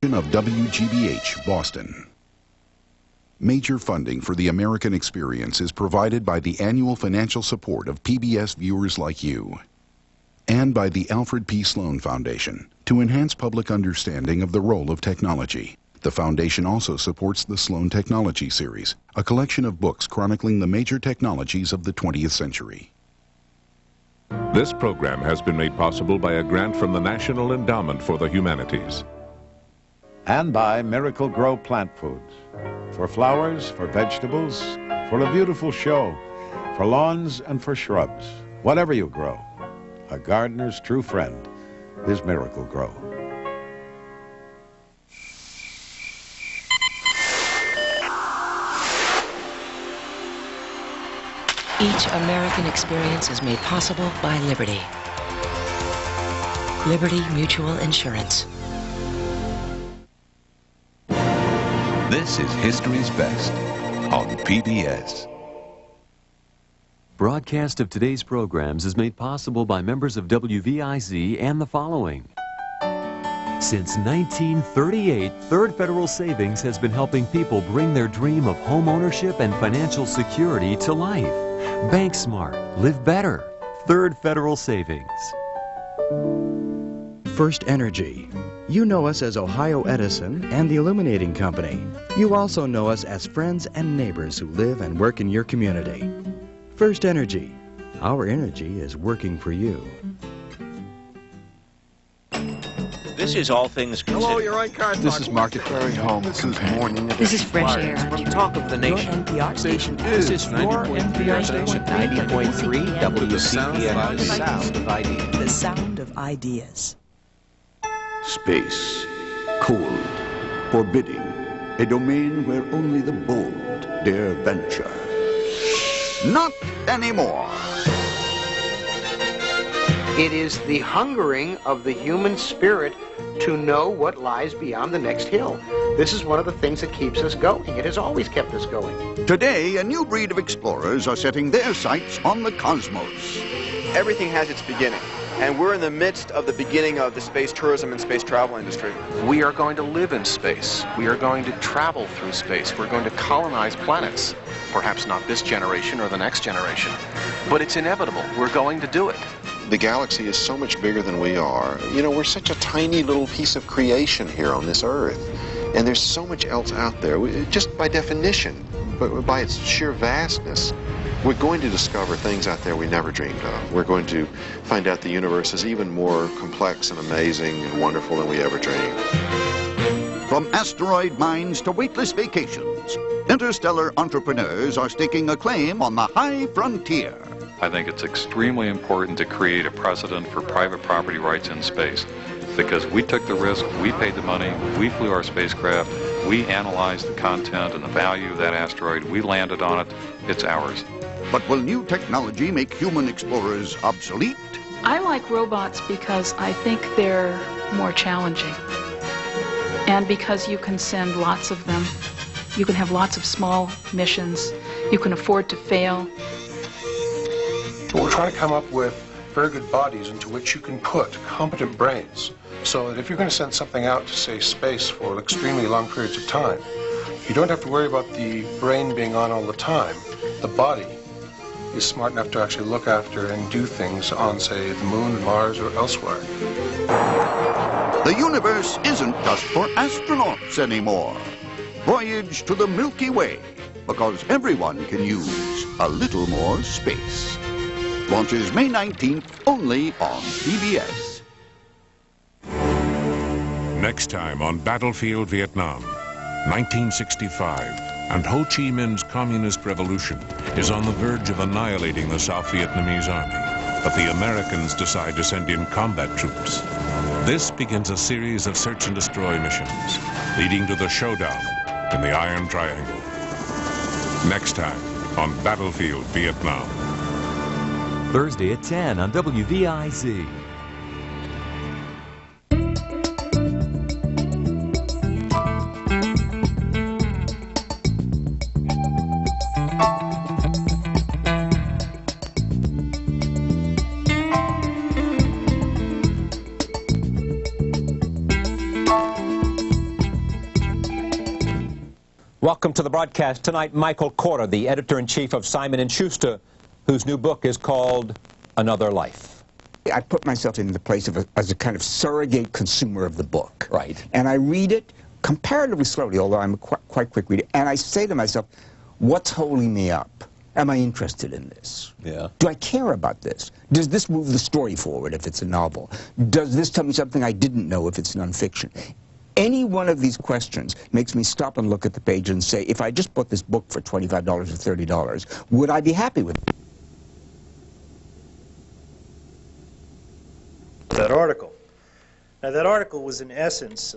Of WGBH, Boston. Major funding for the American Experience is provided by the annual financial support of PBS viewers like you, and by the Alfred P. Sloan Foundation to enhance public understanding of the role of technology. The foundation also supports the Sloan Technology Series, a collection of books chronicling the major technologies of the 20th century. This program has been made possible by a grant from the National Endowment for the Humanities. And by Miracle Grow Plant Foods. For flowers, for vegetables, for a beautiful show, for lawns and for shrubs. Whatever you grow, a gardener's true friend is Miracle Grow. Each American experience is made possible by Liberty. Liberty Mutual Insurance. This is History's Best on PBS. Broadcast of today's programs is made possible by members of WVIZ and the following. Since 1938, Third Federal Savings has been helping people bring their dream of home ownership and financial security to life. Bank smart, live better. Third Federal Savings. First Energy. You know us as Ohio Edison and the Illuminating Company. You also know us as friends and neighbors who live and work in your community. First Energy. Our energy is working for you. This is All Things Considered. Hello, you're on Car Talk. This is Market Ferry Home. This is Morning Edition. This is Fresh Air. From Talk of the Nation. Your NPR station. This is your NPR station. 90.3 WCPN. The sound of ideas. The sound of ideas. Space. Cold. Forbidding. A domain where only the bold dare venture. Not anymore. It is the hungering of the human spirit to know what lies beyond the next hill. This is one of the things that keeps us going. It has always kept us going. Today, a new breed of explorers are setting their sights on the cosmos. Everything has its beginning, and we're in the midst of the beginning of the space tourism and space travel industry. We are going to live in space. We are going to travel through space. We're going to colonize planets. Perhaps not this generation or the next generation, but it's inevitable. We're going to do it. The galaxy is so much bigger than we are. You know, we're such a tiny little piece of creation here on this Earth. And there's so much else out there. Just by definition, but by its sheer vastness, we're going to discover things out there we never dreamed of. We're going to find out the universe is even more complex and amazing and wonderful than we ever dreamed. From asteroid mines to weightless vacations, interstellar entrepreneurs are staking a claim on the high frontier. I think it's extremely important to create a precedent for private property rights in space, because we took the risk, we paid the money, we flew our spacecraft, we analyzed the content and the value of that asteroid, we landed on it, it's ours. But will new technology make human explorers obsolete? I like robots because I think they're more challenging, and because you can send lots of them. You can have lots of small missions. You can afford to fail. We're trying to come up with very good bodies into which you can put competent brains, so that if you're going to send something out to, say, space for extremely long periods of time, you don't have to worry about the brain being on all the time. The body is smart enough to actually look after and do things on, say, the moon, Mars, or elsewhere. The universe isn't just for astronauts anymore. Voyage to the Milky Way, because everyone can use a little more space. Launches May 19th, only on PBS. Next time on Battlefield Vietnam, 1965, and Ho Chi Minh's communist revolution is on the verge of annihilating the South Vietnamese army. But the Americans decide to send in combat troops. This begins a series of search and destroy missions, leading to the showdown in the Iron Triangle. Next time on Battlefield Vietnam. Thursday at 10 on WVIZ. Welcome to the broadcast tonight, Michael Corder, the editor-in-chief of Simon & Schuster, whose new book is called Another Life. I put myself in the place of as a kind of surrogate consumer of the book. Right. And I read it comparatively slowly, although I'm a quite quick reader, and I say to myself, what's holding me up? Am I interested in this? Yeah. Do I care about this? Does this move the story forward if it's a novel? Does this tell me something I didn't know if it's nonfiction? Any one of these questions makes me stop and look at the page and say, if I just bought this book for $25 or $30, would I be happy with it? That article. Now, that article was in essence